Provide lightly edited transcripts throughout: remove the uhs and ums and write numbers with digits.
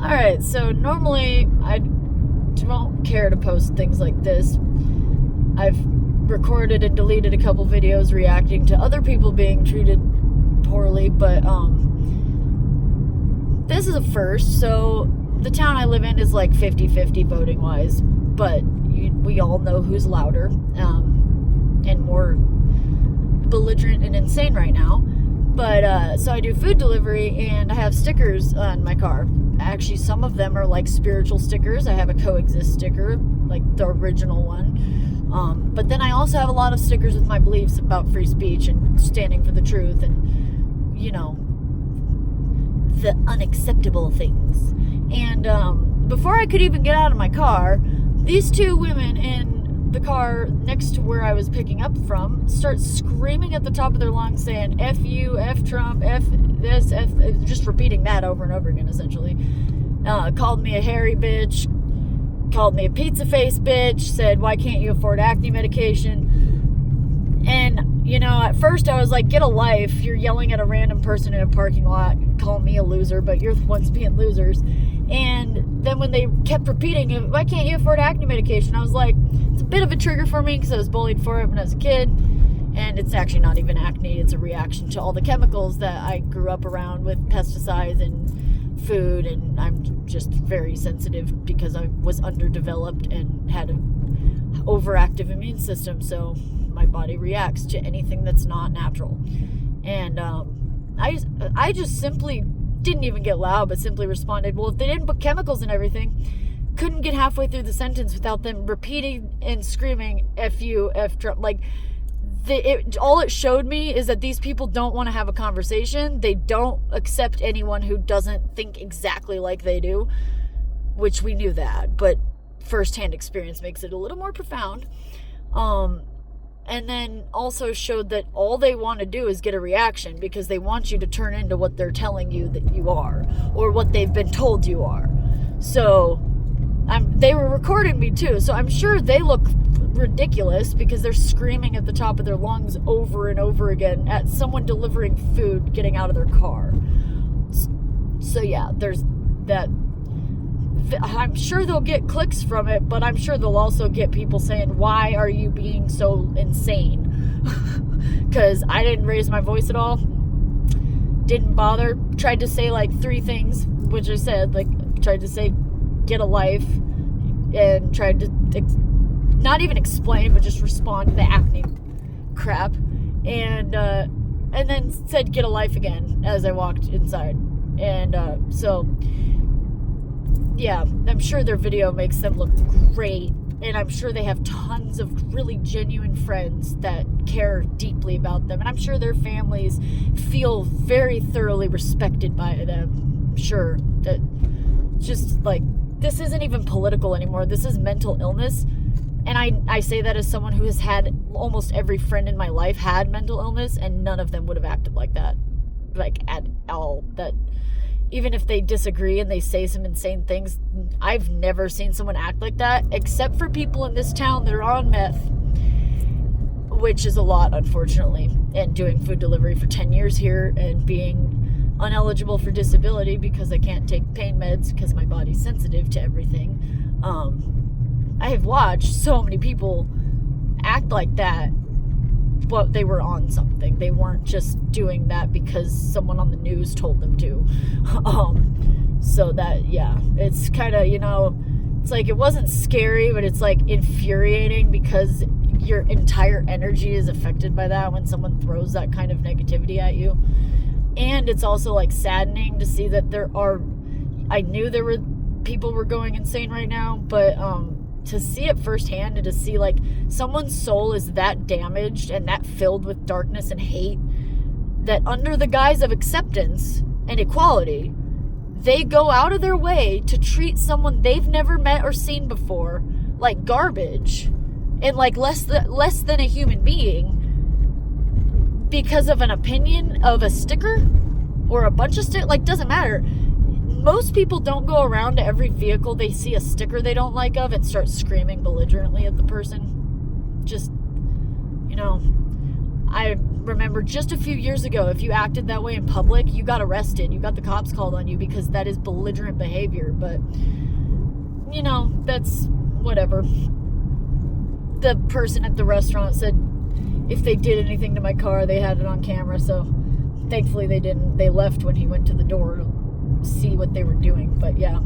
Alright, so normally I don't care to post things like this. I've recorded and deleted a couple videos reacting to other people being treated poorly, but this is a first. So the town I live in is like 50-50 voting wise, but we all know who's louder and more belligerent and insane right now. But so I do food delivery, and I have stickers on my car. Actually, some of them are like spiritual stickers. I have a coexist sticker, like the original one. But then I also have a lot of stickers with my beliefs about free speech and standing for the truth and, you know, the unacceptable things. And before I could even get out of my car, these two women in the car next to where I was picking up from start screaming at the top of their lungs saying F you, F Trump, F this, F, just repeating that over and over again essentially. Called me a hairy bitch, called me a pizza face bitch, said why can't you afford acne medication. And you know, at first I was like, get a life, you're yelling at a random person in a parking lot, call me a loser, but you're the ones being losers. And then when they kept repeating it, why can't you afford acne medication, I was like, it's a bit of a trigger for me because I was bullied for it when I was a kid. And it's actually not even acne, it's a reaction to all the chemicals that I grew up around with pesticides and food, and I'm just very sensitive because I was underdeveloped and had an overactive immune system, so my body reacts to anything that's not natural. And I just simply didn't even get loud, but simply responded, well, if they didn't put chemicals in everything, couldn't get halfway through the sentence without them repeating and screaming F you, F Trump. Like, all it showed me is that these people don't want to have a conversation. They don't accept anyone who doesn't think exactly like they do, which we knew that, but firsthand experience makes it a little more profound. And then also showed that all they want to do is get a reaction because they want you to turn into what they're telling you that you are, or what they've been told you are. So they were recording me too, so I'm sure they look ridiculous because they're screaming at the top of their lungs over and over again at someone delivering food getting out of their car. So yeah, there's that. I'm sure they'll get clicks from it, but I'm sure they'll also get people saying, why are you being so insane? Because I didn't raise my voice at all, didn't bother, tried to say like 3 things, which I said, like tried to say get a life, and tried to not even explain, but just respond to the acne crap, and then said get a life again as I walked inside. And so yeah, I'm sure their video makes them look great, and I'm sure they have tons of really genuine friends that care deeply about them, and I'm sure their families feel very thoroughly respected by them. I'm sure that just like, this isn't even political anymore, this is mental illness. And I say that as someone who has had almost every friend in my life had mental illness, and none of them would have acted like that, like at all. That even if they disagree and they say some insane things, I've never seen someone act like that, except for people in this town that are on meth, which is a lot, unfortunately, and doing food delivery for 10 years here and being ineligible for disability because I can't take pain meds because my body's sensitive to everything. I have watched so many people act like that, but they were on something. They weren't just doing that because someone on the news told them to. So that, yeah, it's kind of, you know, it's like, it wasn't scary, but it's like infuriating because your entire energy is affected by that when someone throws that kind of negativity at you. And it's also like saddening to see that I knew there were people were going insane right now, but to see it firsthand and to see like someone's soul is that damaged and that filled with darkness and hate that under the guise of acceptance and equality, they go out of their way to treat someone they've never met or seen before like garbage and like less than a human being because of an opinion of a sticker or a bunch of stickers. Like, doesn't matter. Most people don't go around to every vehicle they see a sticker they don't like of and start screaming belligerently at the person. Just, you know, remember just a few years ago, if you acted that way in public, you got arrested. You got the cops called on you because that is belligerent behavior. But, you know, that's whatever. The person at the restaurant said if they did anything to my car, they had it on camera. So thankfully they didn't. They left when he went to the door to see what they were doing. But yeah,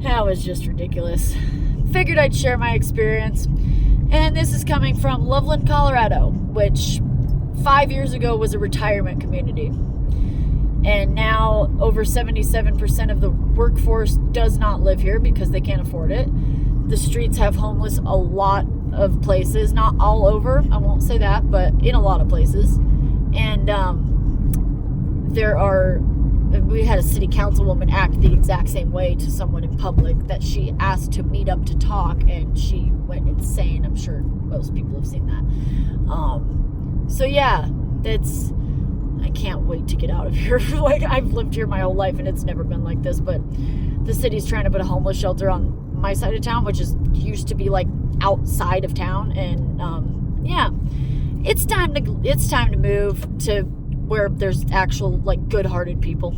that was just ridiculous. Figured I'd share my experience. And this is coming from Loveland, Colorado, which 5 years ago was a retirement community. And now over 77% of the workforce does not live here because they can't afford it. The streets have homeless a lot of places, not all over, I won't say that, but in a lot of places. And we had a city councilwoman act the exact same way to someone in public that she asked to meet up to talk, and she went insane. I'm sure most people have seen that. So yeah, I can't wait to get out of here. Like, I've lived here my whole life and it's never been like this, but the city's trying to put a homeless shelter on my side of town, which used to be like outside of town. And yeah, it's time to move to where there's actual like good-hearted people.